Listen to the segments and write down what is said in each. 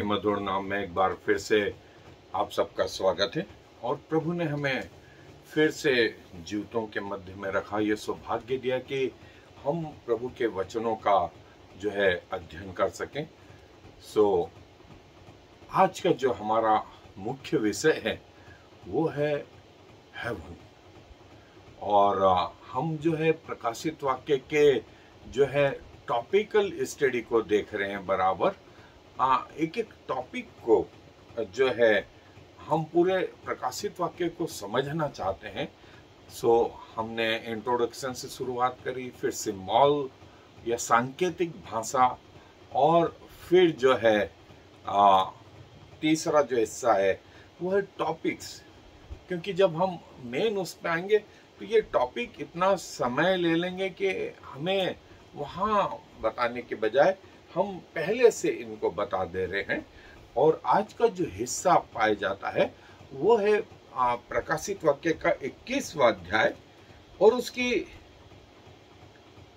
के मधुर नाम में एक बार फिर से आप सबका स्वागत है। और प्रभु ने हमें फिर से जीवितों के मध्य में रखा, ये सौभाग्य दिया कि हम प्रभु के वचनों का जो है अध्ययन कर सकें। आज का जो हमारा मुख्य विषय है वो है हेवन। और हम जो है प्रकाशित वाक्य के जो है टॉपिकल स्टडी को देख रहे हैं बराबर। एक एक टॉपिक को जो है हम पूरे प्रकाशित वाक्य को समझना चाहते हैं। हमने इंट्रोडक्शन से शुरुआत करी, फिर सिंबल या सांकेतिक भाषा, और फिर जो है तीसरा जो हिस्सा है वो है टॉपिक्स। क्योंकि जब हम मेन उस पे आएंगे तो ये टॉपिक इतना समय ले लेंगे कि हमें वहाँ बताने के बजाय हम पहले से इनको बता दे रहे हैं। और आज का जो हिस्सा पाया जाता है वो है प्रकाशित वाक्य का 21वां अध्याय, और उसकी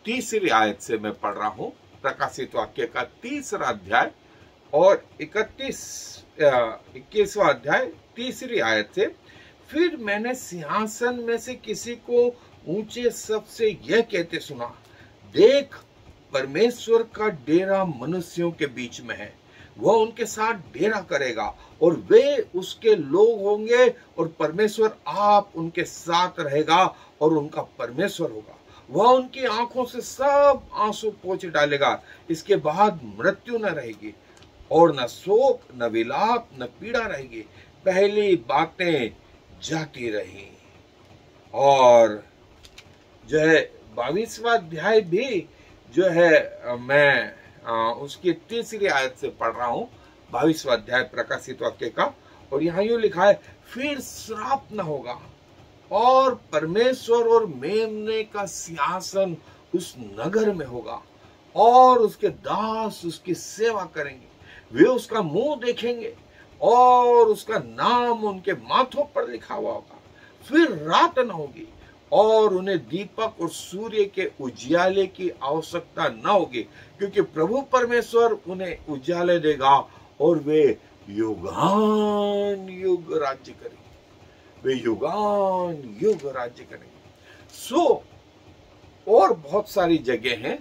तीसरी आयत से मैं पढ़ रहा हूँ। प्रकाशित वाक्य का तीसरा अध्याय और 21वां अध्याय तीसरी आयत से। फिर मैंने सिंहासन में से किसी को ऊंचे शब्द से यह कहते सुना, देख, परमेश्वर का डेरा मनुष्यों के बीच में है। वह उनके साथ डेरा करेगा और वे उसके लोग होंगे, और परमेश्वर आप उनके साथ रहेगा और उनका परमेश्वर होगा। वह उनकी आंखों से सब आंसू पोंछ डालेगा। इसके बाद मृत्यु न रहेगी, और न शोक, न विलाप, न पीड़ा रहेगी। पहली बातें जाती रही। और जो है 22वां अध्याय भी जो है मैं उसकी तीसरी आयत से पढ़ रहा हूँ। 22वां अध्याय प्रकाशित वाक्य का, और यहाँ यूं लिखा है, फिर श्राप न होगा, और परमेश्वर और मेमने का सिंहासन उस नगर में होगा, और उसके दास उसकी सेवा करेंगे। वे उसका मुंह देखेंगे, और उसका नाम उनके माथों पर लिखा हुआ होगा। फिर रात न होगी, और उन्हें दीपक और सूर्य के उजियाले की आवश्यकता न होगी, क्योंकि प्रभु परमेश्वर उन्हें उजियाले देगा, और वे युगान युग राज्य करेंगे। वे युगान युग राज्य करेंगे। और बहुत सारी जगह हैं,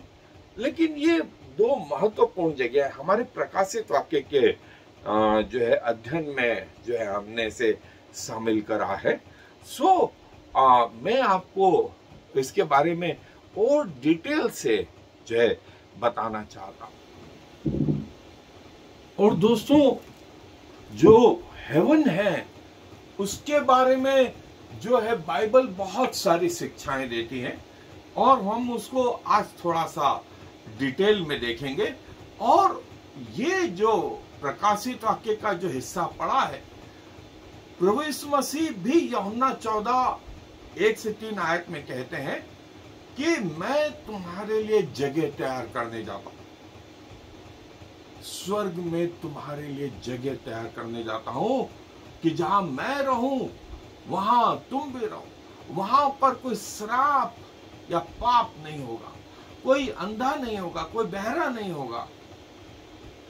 लेकिन ये दो महत्वपूर्ण जगह हमारे प्रकाशित वाक्य के जो है अध्ययन में जो है हमने इसे शामिल करा है। मैं आपको इसके बारे में और डिटेल से जो है बताना चाहता हूं। और दोस्तों, जो हेवन है उसके बारे में जो है बाइबल बहुत सारी शिक्षाएं देती है, और हम उसको आज थोड़ा सा डिटेल में देखेंगे। और ये जो प्रकाशित वाक्य का जो हिस्सा पड़ा है, प्रभु यीशु मसीह भी यूहन्ना 14:1-3 आयत में कहते हैं कि मैं तुम्हारे लिए जगह तैयार करने जाता हूं। स्वर्ग में तुम्हारे लिए जगह तैयार करने जाता हूं, कि जहां मैं रहूं वहां तुम भी रहो। वहां पर कोई श्राप या पाप नहीं होगा, कोई अंधा नहीं होगा, कोई बहरा नहीं होगा।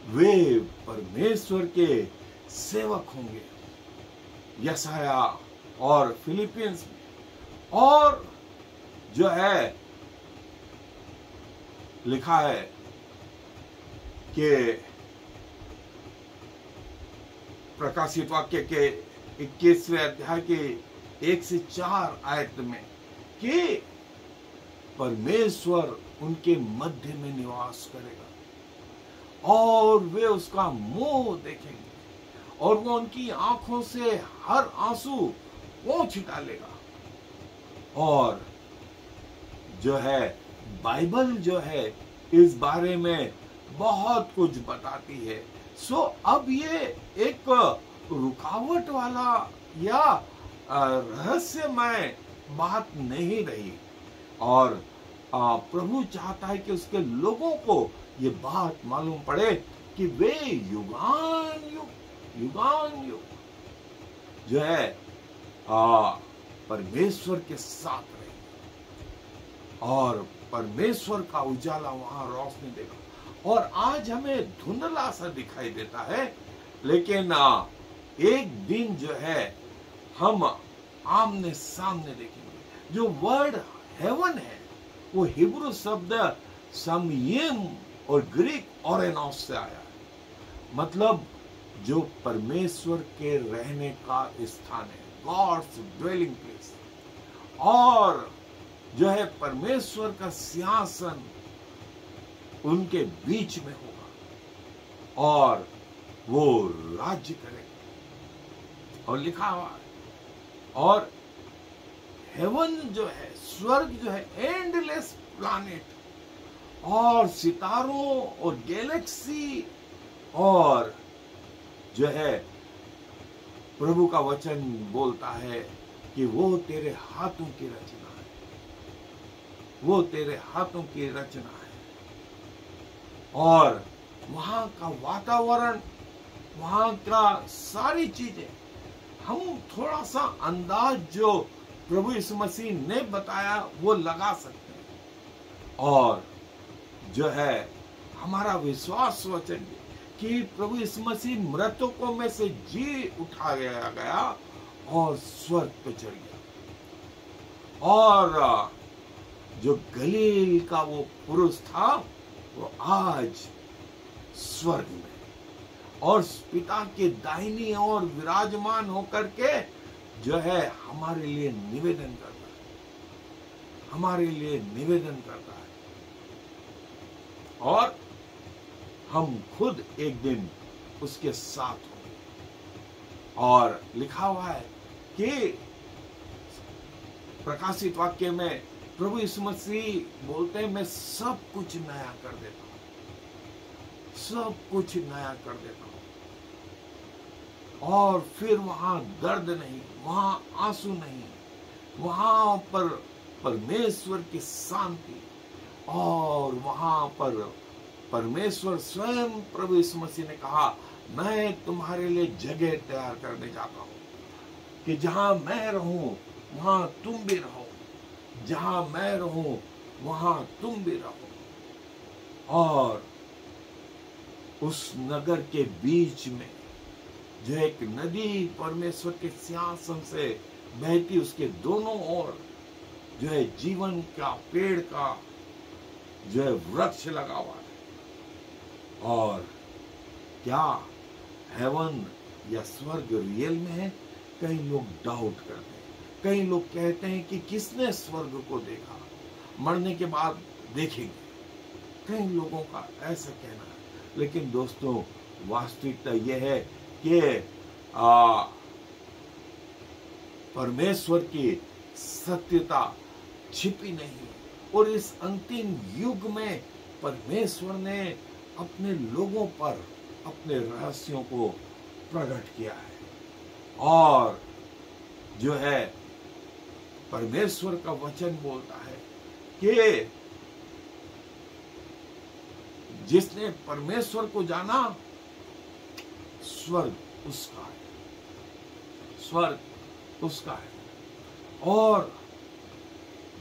वे परमेश्वर के सेवक होंगे, यशाया और फिलिपियंस में। और जो है लिखा है कि प्रकाशित वाक्य के 21वें अध्याय के 1 से 4 आयत में कि परमेश्वर उनके मध्य में निवास करेगा, और वे उसका मुंह देखेंगे, और वो उनकी आंखों से हर आंसू पोंछ डालेगा। और जो है बाइबल जो है इस बारे में बहुत कुछ बताती है। अब ये एक रुकावट वाला या रहस्यमय बात नहीं रही, और प्रभु चाहता है कि उसके लोगों को ये बात मालूम पड़े कि वे युगान युग जो है परमेश्वर के साथ रहेंगे, और परमेश्वर का उजाला वहां रोशनी देगा। और आज हमें धुंधला सा दिखाई देता है, लेकिन एक दिन जो है हम आमने सामने देखेंगे। जो वर्ड हेवन है वो हिब्रू शब्द समयम और ग्रीक ओरेनोस से आया है, मतलब जो परमेश्वर के रहने का स्थान है, गॉड्स ड्वेलिंग प्लेस। और जो है परमेश्वर का सिंहासन उनके बीच में होगा और वो राज्य करेगा। और लिखा हुआ है, और हेवन जो है, स्वर्ग जो है, एंडलेस प्लैनेट और सितारों और गैलेक्सी, और जो है प्रभु का वचन बोलता है कि वो तेरे हाथों की रचना है, वो तेरे हाथों की रचना है। और वहां का वातावरण, वहां का सारी चीजें, हम थोड़ा सा अंदाज जो प्रभु यीशु मसीह ने बताया वो लगा सकते हैं। और जो है हमारा विश्वास वचन कि प्रभु यीशु मसीह मृतकों में से जी उठाया गया और स्वर्ग पे चढ़ गया। और जो गलील का वो पुरुष था वो आज स्वर्ग में और पिता के दाहिनी ओर विराजमान होकर के जो है हमारे लिए निवेदन करता है, हमारे लिए निवेदन करता है। और हम खुद एक दिन उसके साथ होंगे। और लिखा हुआ है कि प्रकाशित वाक्य में प्रभु यीशु मसीह बोलते हैं, मैं सब कुछ नया कर देता हूं, सब कुछ नया कर देता हूं। और फिर वहां दर्द नहीं, वहां आंसू नहीं, वहां पर परमेश्वर की शांति, और वहां पर परमेश्वर स्वयं प्रभु यीशु मसीह ने कहा, मैं तुम्हारे लिए जगह तैयार करने जाता हूं कि जहां मैं रहूं वहां तुम भी रहो, जहां मैं रहूं वहां तुम भी रहो। और उस नगर के बीच में जो एक नदी परमेश्वर के सिंहासन से बहती, उसके दोनों ओर जो है जीवन का पेड़ का जो है वृक्ष लगा हुआ है। और क्या हेवन या स्वर्ग रियल में है? कई लोग डाउट करते हैं, कई लोग कहते हैं कि किसने स्वर्ग को देखा, मरने के बाद देखेंगे, कई लोगों का ऐसा कहना है। लेकिन दोस्तों वास्तविकता यह है कि परमेश्वर की सत्यता छिपी नहीं, और इस अंतिम युग में परमेश्वर ने अपने लोगों पर अपने रहस्यों को प्रकट किया है। और जो है परमेश्वर का वचन बोलता है कि जिसने परमेश्वर को जाना, स्वर्ग उसका है, स्वर्ग उसका है। और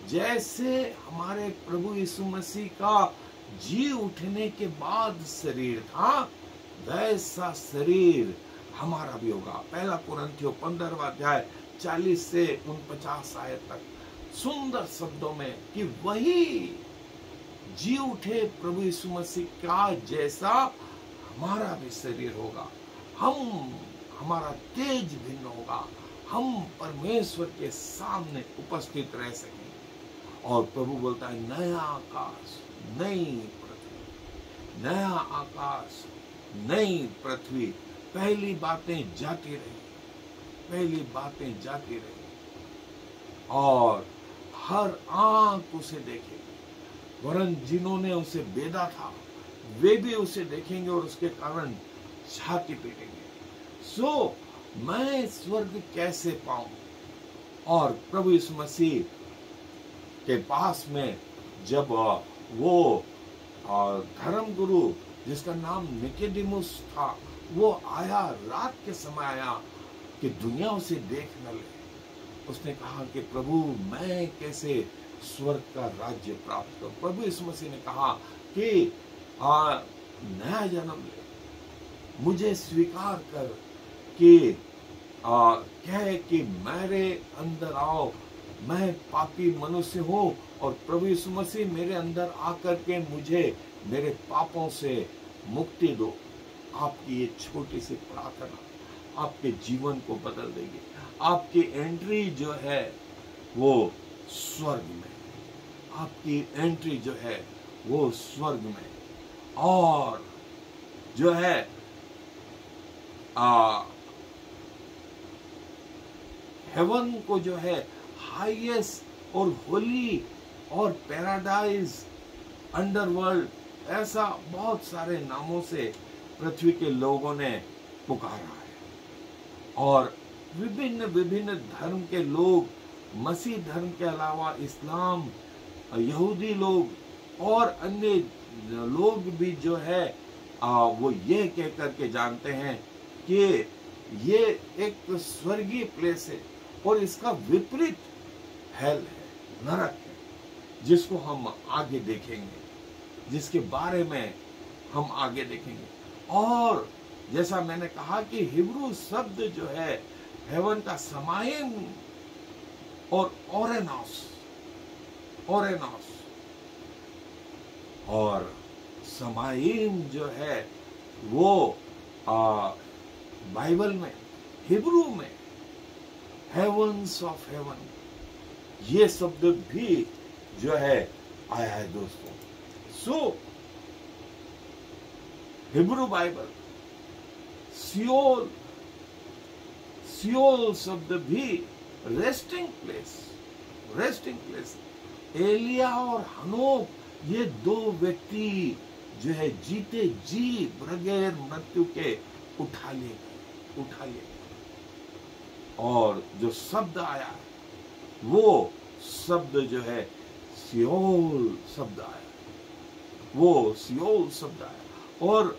जैसे हमारे प्रभु यीशु मसीह का जी उठने के बाद शरीर था, वैसा शरीर हमारा भी होगा। पहला कुरिन्थियों 15वां अध्याय 40 से 49 आयत तक सुंदर शब्दों में कि वही जी उठे प्रभु यीशु मसीह का जैसा हमारा भी शरीर होगा, हमारा तेज भिन्न होगा, हम परमेश्वर के सामने उपस्थित रह सकेंगे। और प्रभु बोलता है, नया आकाश नई पृथ्वी, नया आकाश नई पृथ्वी, पहली बातें जाती रही, पहली बातें जाती रही, और हर आंख उसे देखेगी, वरन जिन्होंने उसे बेधा था वे भी उसे देखेंगे और उसके कारण छाती पीटेंगे। सो मैं स्वर्ग कैसे पाऊं? और प्रभु यीशु मसीह के पास में जब वो धर्म गुरु जिसका नाम निकोदेमुस था, वो आया, रात के समय आया कि दुनिया उसे देख न ले, उसने कहा कि प्रभु मैं कैसे स्वर्ग का राज्य प्राप्त करूं? प्रभु यीशु मसीह ने कहा कि नया जन्म ले, मुझे स्वीकार कर कि कहे कि मेरे अंदर आओ, मैं पापी मनुष्य हूं और प्रभु यीशु मसीह मेरे अंदर आकर के मुझे मेरे पापों से मुक्ति दो। आपकी ये छोटी सी प्रार्थना आपके जीवन को बदल देगी। आपकी एंट्री जो है वो स्वर्ग में, आपकी एंट्री जो है वो स्वर्ग में, और जो है हेवन को जो है हाईएस्ट और होली और पैराडाइज, अंडरवर्ल्ड, ऐसा बहुत सारे नामों से पृथ्वी के लोगों ने पुकारा है। और विभिन्न विभिन्न धर्म के लोग, मसीह धर्म के अलावा इस्लाम, यहूदी लोग और अन्य लोग भी जो है वो ये कह करके जानते हैं कि ये एक स्वर्गीय प्लेस है और इसका विपरीत हेल है, नरक है, जिसको हम आगे देखेंगे, जिसके बारे में हम आगे देखेंगे। और जैसा मैंने कहा कि हिब्रू शब्द जो है हेवन का समाइम और ओरेनोस, और समाइम जो है वो बाइबल में हिब्रू में हेवंस ऑफ हेवन, ये शब्द भी जो है आया है दोस्तों। So Hebrew Bible Sheol, Sheol शब्द भी रेस्टिंग प्लेस, रेस्टिंग प्लेस। एलिया और हनोक, ये दो व्यक्ति जो है जीते जी बगैर मृत्यु के उठा लिए गए। और जो शब्द आया वो शब्द जो है सियोल शब्द आया, वो सियोल शब्द आया। और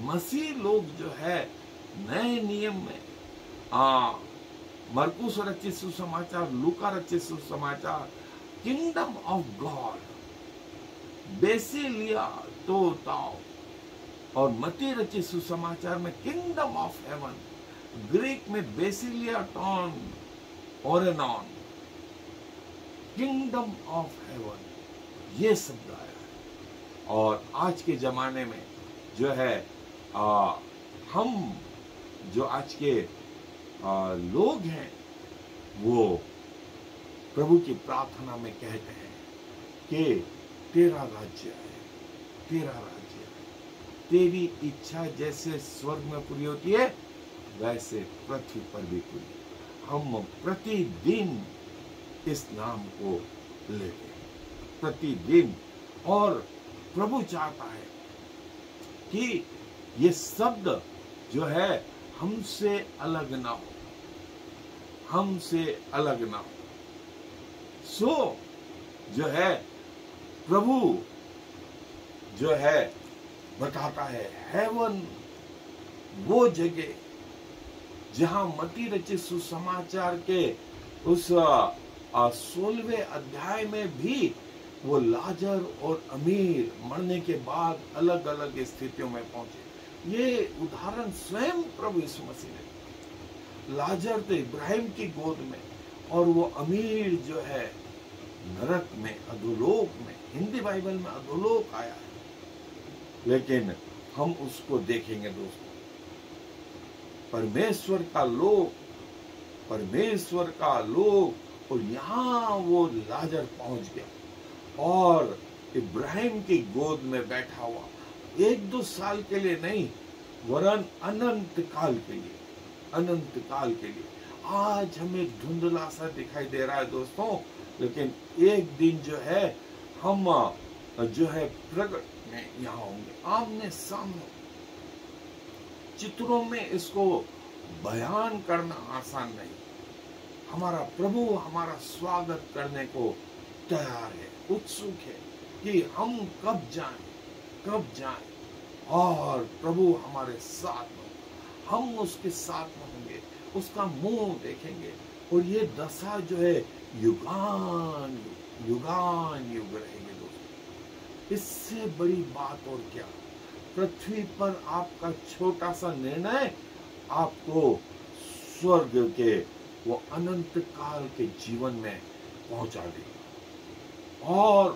मसीह लोग जो है नए नियम में मरकुस रचित सुसमाचार, लूका रचित सुसमाचार, किंगडम ऑफ गॉड, बेसिलिया तो ताओ, और मती रचित सुसमाचार में किंगडम ऑफ हेवन, ग्रीक में बेसिलिया टॉन ओरेनॉन, किंगडम ऑफ हेवन, ये शब्द आया है। और आज के जमाने में जो है हम जो आज के लोग हैं वो प्रभु की प्रार्थना में कहते हैं कि तेरा राज्य है, तेरा राज्य है, तेरी इच्छा जैसे स्वर्ग में पूरी होती है वैसे पृथ्वी पर भी पूरी। हम प्रतिदिन इस नाम को लेते हैं, प्रतिदिन। और प्रभु चाहता है कि ये शब्द जो है हमसे अलग ना हो, हमसे अलग ना हो। सो जो है प्रभु जो है बताता है हेवन वो जगह जहां मती रचित सुसमाचार के उस 16वें अध्याय में भी वो लाजर और अमीर मरने के बाद अलग अलग स्थितियों में पहुंचे। ये उदाहरण स्वयं प्रभु यीशु मसीह ने, लाजर तो इब्राहिम की गोद में और वो अमीर जो है नरक में, अधोलोक में। हिंदी बाइबल में अधोलोक आया है, लेकिन हम उसको देखेंगे दोस्तों। परमेश्वर का लोक, परमेश्वर का लोक, और यहां वो लाजर पहुंच गया और इब्राहिम की गोद में बैठा हुआ, 1-2 साल के लिए नहीं वरन अनंत काल के लिए, अनंत काल के लिए। आज हमें धुंधला सा दिखाई दे रहा है दोस्तों, लेकिन एक दिन जो है हम जो है प्रकट में यहाँ होंगे, आमने सामने। चित्रों में इसको बयान करना आसान नहीं। हमारा प्रभु हमारा स्वागत करने को तैयार है, उत्सुक है कि हम कब जाएं और प्रभु हमारे साथ में, हम उसके साथ में होंगे, उसका मुंह देखेंगे। और ये दशा जो है युगान युग रहेगी दोस्तों। इससे बड़ी बात और क्या। पृथ्वी पर आपका छोटा सा निर्णय आपको स्वर्ग के वो अनंत काल के जीवन में पहुंचा देगा। और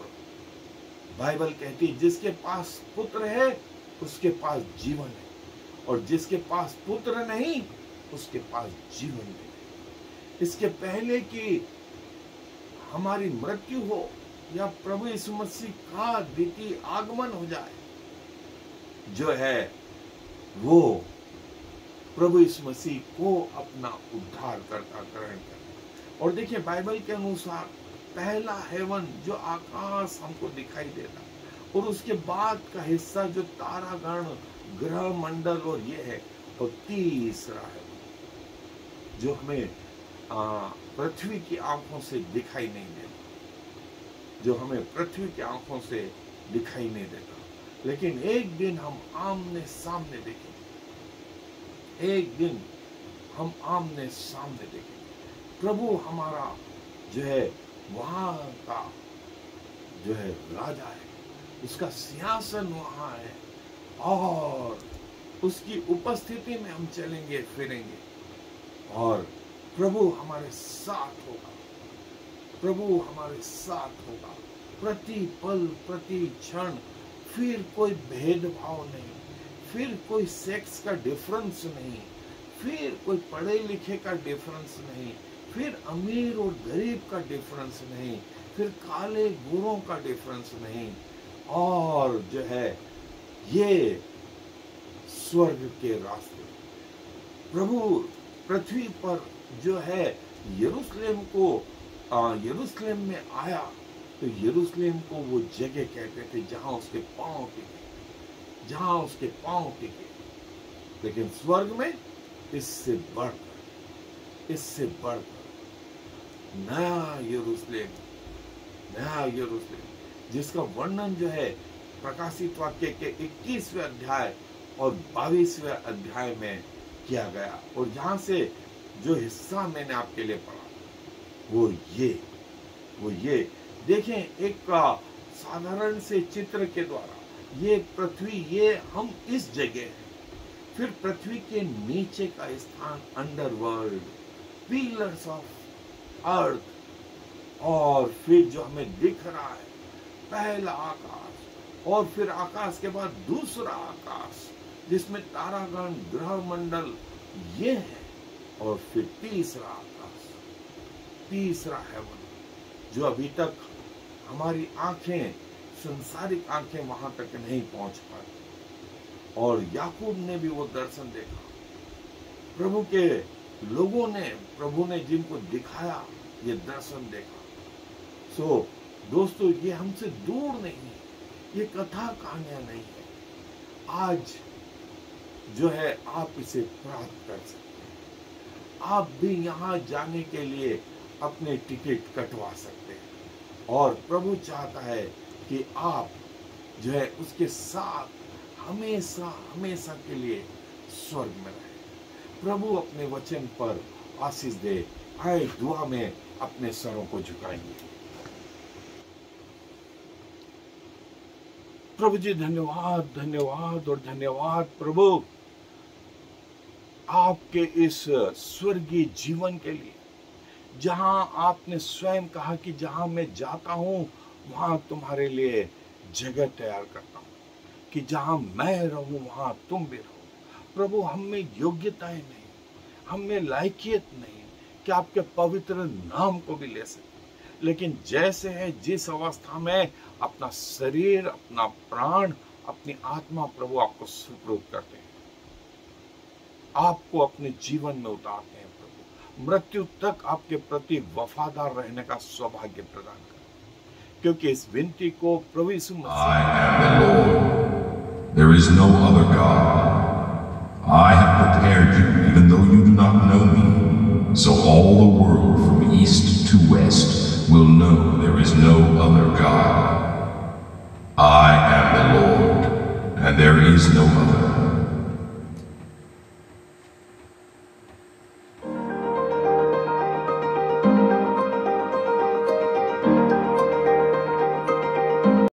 बाइबल कहती है जिसके पास पुत्र है उसके पास जीवन है, और जिसके पास पुत्र नहीं उसके पास जीवन नहीं। इसके पहले कि हमारी मृत्यु हो या प्रभु यीशु मसीह का द्वितीय आगमन हो जाए, जो है वो प्रभु यीशु मसीह को अपना उद्धारकर्ता ग्रहण करें। और देखिए बाइबल के अनुसार पहला हेवन जो आकाश हमको दिखाई देता, और उसके बाद का हिस्सा जो तारागण ग्रह मंडल और ये है, और तीसरा हेवन जो हमें पृथ्वी की आंखों से दिखाई नहीं देता, जो हमें पृथ्वी की आंखों से दिखाई नहीं देता, लेकिन एक दिन हम आमने सामने देखेंगे। एक दिन हम आमने सामने देखेंगे। प्रभु हमारा जो है वहां का जो है राजा है, उसका सिंहासन वहां है, और उसकी उपस्थिति में हम चलेंगे फिरेंगे, और प्रभु हमारे साथ होगा। प्रभु हमारे साथ होगा प्रति पल प्रति क्षण। फिर कोई भेदभाव नहीं, फिर कोई सेक्स का डिफरेंस नहीं, फिर कोई पढ़े लिखे का डिफरेंस नहीं, फिर अमीर और गरीब का डिफरेंस नहीं, फिर काले गोरों का डिफरेंस नहीं। और जो है ये स्वर्ग के रास्ते, प्रभु पृथ्वी पर जो है यरूशलेम में आया, तो यरूशलेम को वो जगह कहते थे जहां उसके पांव टिके, जहां उसके पांव टिके। लेकिन स्वर्ग में इससे बढ़कर नया यरूशलेम जिसका वर्णन जो है प्रकाशित वाक्य के 21वें अध्याय और 22वें अध्याय में किया गया, और जहां से जो हिस्सा मैंने आपके लिए पढ़ा वो ये देखें, एक साधारण से चित्र के द्वारा ये पृथ्वी, ये हम इस जगह है। फिर पृथ्वी के नीचे का स्थान अंडरवर्ल्ड, पिलर्स ऑफ अर्थ, और फिर जो हमें दिख रहा है पहला आकाश, और फिर आकाश के बाद दूसरा आकाश जिसमें तारागण ग्रह मंडल ये है, और फिर तीसरा आकाश, तीसरा हेवन, जो अभी तक हमारी आंखें, संसारिक आंखें वहां तक नहीं पहुंच पाती। और याकूब ने भी वो दर्शन देखा, प्रभु के लोगों ने, प्रभु ने जिनको दिखाया ये दर्शन देखा। सो दोस्तों, ये हमसे दूर नहीं है, ये कथा कहानियां नहीं है। आज जो है आप इसे प्राप्त कर सकते हैं। आप भी यहाँ जाने के लिए अपने टिकट कटवा सकते हैं, और प्रभु चाहता है कि आप जो है उसके साथ हमेशा हमेशा के लिए स्वर्ग में रहे। प्रभु अपने वचन पर आशीष दे। आए दुआ में अपने सरों को झुकाएंगे। प्रभु जी धन्यवाद, धन्यवाद और धन्यवाद प्रभु, आपके इस स्वर्गीय जीवन के लिए, जहां आपने स्वयं कहा कि जहां मैं जाता हूं वहां तुम्हारे लिए जगह तैयार करता हूं, कि जहां मैं रहूं वहां तुम भी रहो। प्रभु, हम में योग्यताएं नहीं, हम में लायकियत नहीं कि आपके पवित्र नाम को भी ले सके, लेकिन जैसे है जिस अवस्था में अपना शरीर, अपना प्राण, अपनी आत्मा प्रभु आपको सुपुर्द करते हैं, आपको अपने जीवन में उतारते हैं प्रभु, मृत्यु तक आपके प्रति वफादार रहने का सौभाग्य प्रदान करें, क्योंकि इस विनती को प्रभु यीशु मसीह, I am the Lord. There is no other God.